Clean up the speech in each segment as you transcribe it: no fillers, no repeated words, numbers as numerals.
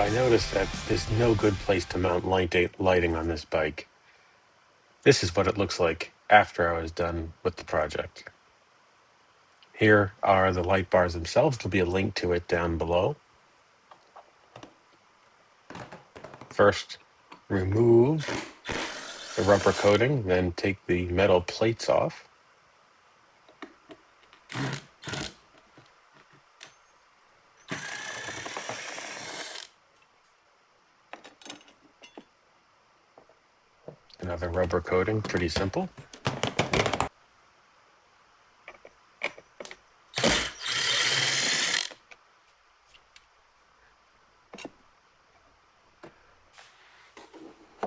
I noticed that there's no good place to mount lighting on this bike. This is what it looks like after I was done with the project. Here are the light bars themselves. There'll be a link to it down below. First, remove the rubber coating, then take the metal plates off. Another rubber coating, pretty simple.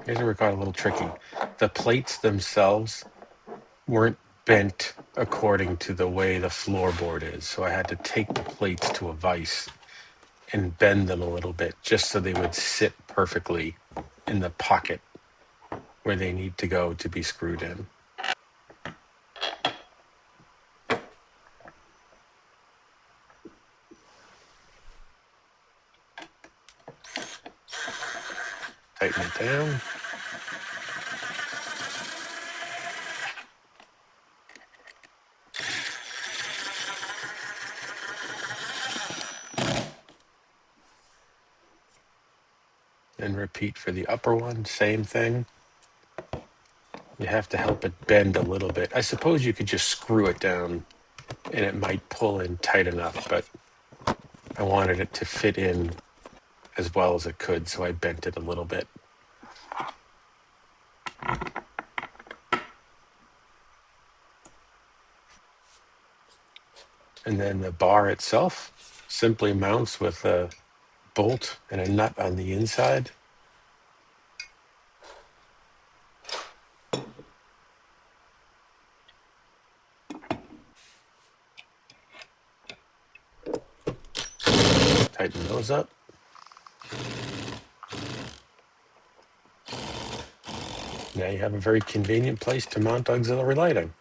Here's where it got a little tricky. The plates themselves weren't bent according to the way the floorboard is, so I had to take the plates to a vise and bend them a little bit just so they would sit perfectly in the pocket where they need to go to be screwed in. Tighten it down. And repeat for the upper one, same thing. You have to help it bend a little bit. I suppose you could just screw it down and it might pull in tight enough, but I wanted it to fit in as well as it could, so I bent it a little bit. And then the bar itself simply mounts with a bolt and a nut on the inside. Tighten those up. Now you have a very convenient place to mount auxiliary lighting.